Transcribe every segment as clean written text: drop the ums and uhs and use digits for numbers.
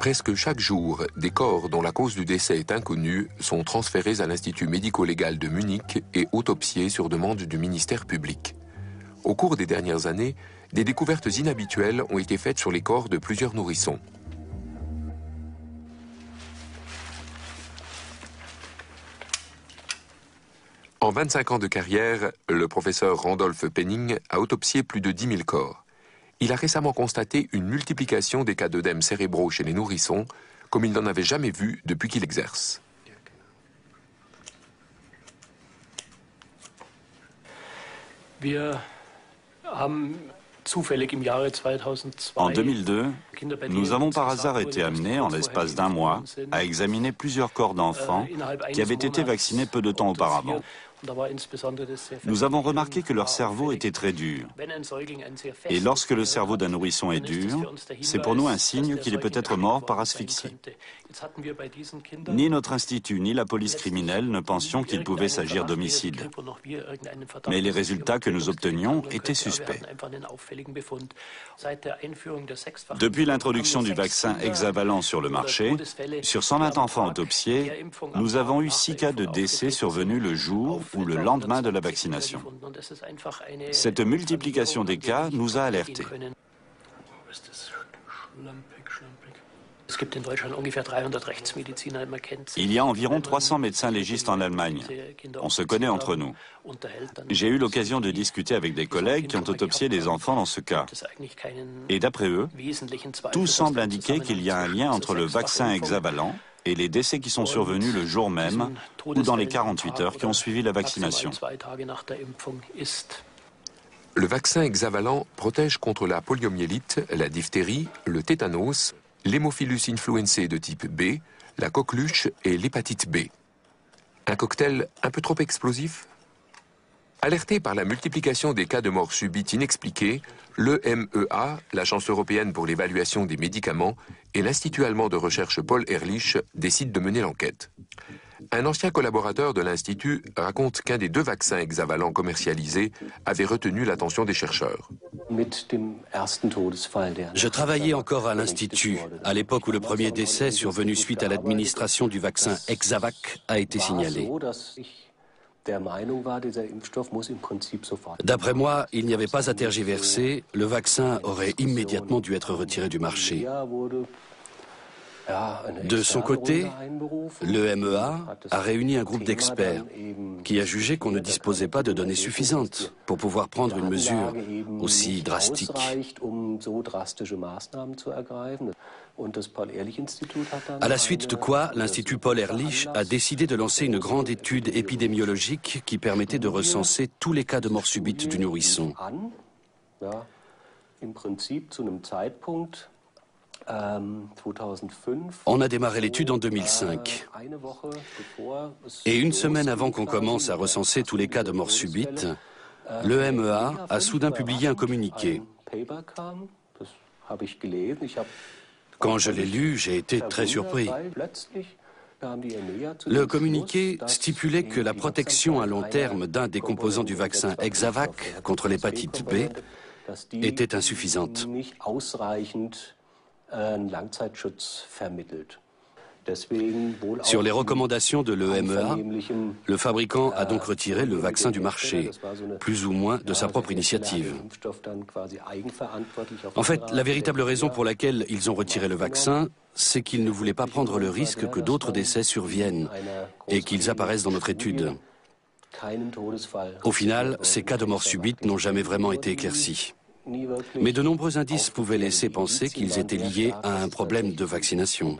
Presque chaque jour, des corps dont la cause du décès est inconnue sont transférés à l'Institut médico-légal de Munich et autopsiés sur demande du ministère public. Au cours des dernières années, des découvertes inhabituelles ont été faites sur les corps de plusieurs nourrissons. En 25 ans de carrière, le professeur Randolph Penning a autopsié plus de 10 000 corps. Il a récemment constaté une multiplication des cas d'œdèmes cérébraux chez les nourrissons, comme il n'en avait jamais vu depuis qu'il exerce. En 2002, nous avons par hasard été amenés, en l'espace d'un mois, à examiner plusieurs corps d'enfants qui avaient été vaccinés peu de temps auparavant. Nous avons remarqué que leur cerveau était très dur. Et lorsque le cerveau d'un nourrisson est dur, c'est pour nous un signe qu'il est peut-être mort par asphyxie. Ni notre institut ni la police criminelle ne pensions qu'il pouvait s'agir d'homicide. Mais les résultats que nous obtenions étaient suspects. Depuis l'introduction du vaccin hexavalent sur le marché, sur 120 enfants autopsiés, nous avons eu 6 cas de décès survenus le jour ou le lendemain de la vaccination. Cette multiplication des cas nous a alertés. Il y a environ 300 médecins légistes en Allemagne. On se connaît entre nous. J'ai eu l'occasion de discuter avec des collègues qui ont autopsié des enfants dans ce cas. Et d'après eux, tout semble indiquer qu'il y a un lien entre le vaccin hexavalent et les décès qui sont survenus le jour même ou dans les 48 heures qui ont suivi la vaccination. Le vaccin hexavalent protège contre la poliomyélite, la diphtérie, le tétanos, l'hémophilus influenzae de type B, la coqueluche et l'hépatite B. Un cocktail un peu trop explosif? Alerté par la multiplication des cas de mort subite inexpliqués, l'EMEA, l'Agence européenne pour l'évaluation des médicaments, et l'Institut allemand de recherche Paul Ehrlich décident de mener l'enquête. Un ancien collaborateur de l'Institut raconte qu'un des 2 vaccins hexavalents commercialisés avait retenu l'attention des chercheurs. Je travaillais encore à l'Institut, à l'époque où le premier décès survenu suite à l'administration du vaccin Hexavac a été signalé. D'après moi, il n'y avait pas à tergiverser, le vaccin aurait immédiatement dû être retiré du marché. De son côté, l'EMEA a réuni un groupe d'experts qui a jugé qu'on ne disposait pas de données suffisantes pour pouvoir prendre une mesure aussi drastique. À la suite de quoi, l'Institut Paul Ehrlich a décidé de lancer une grande étude épidémiologique qui permettait de recenser tous les cas de mort subite du nourrisson. On a démarré l'étude en 2005. Et une semaine avant qu'on commence à recenser tous les cas de mort subite, l'EMEA a soudain publié un communiqué. Quand je l'ai lu, j'ai été très surpris. Le communiqué stipulait que la protection à long terme d'un des composants du vaccin Hexavac contre l'hépatite B était insuffisante. Sur les recommandations de l'EMEA, le fabricant a donc retiré le vaccin du marché, plus ou moins de sa propre initiative. En fait, la véritable raison pour laquelle ils ont retiré le vaccin, c'est qu'ils ne voulaient pas prendre le risque que d'autres décès surviennent et qu'ils apparaissent dans notre étude. Au final, ces cas de mort subite n'ont jamais vraiment été éclaircis. Mais de nombreux indices pouvaient laisser penser qu'ils étaient liés à un problème de vaccination.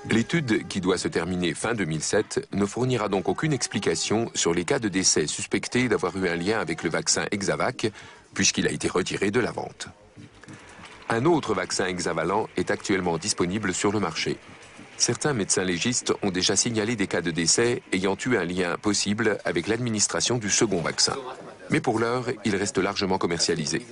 L'étude, qui doit se terminer fin 2007, ne fournira donc aucune explication sur les cas de décès suspectés d'avoir eu un lien avec le vaccin Hexavac, puisqu'il a été retiré de la vente. Un autre vaccin hexavalent est actuellement disponible sur le marché. Certains médecins légistes ont déjà signalé des cas de décès ayant eu un lien possible avec l'administration du second vaccin. Mais pour l'heure, il reste largement commercialisé.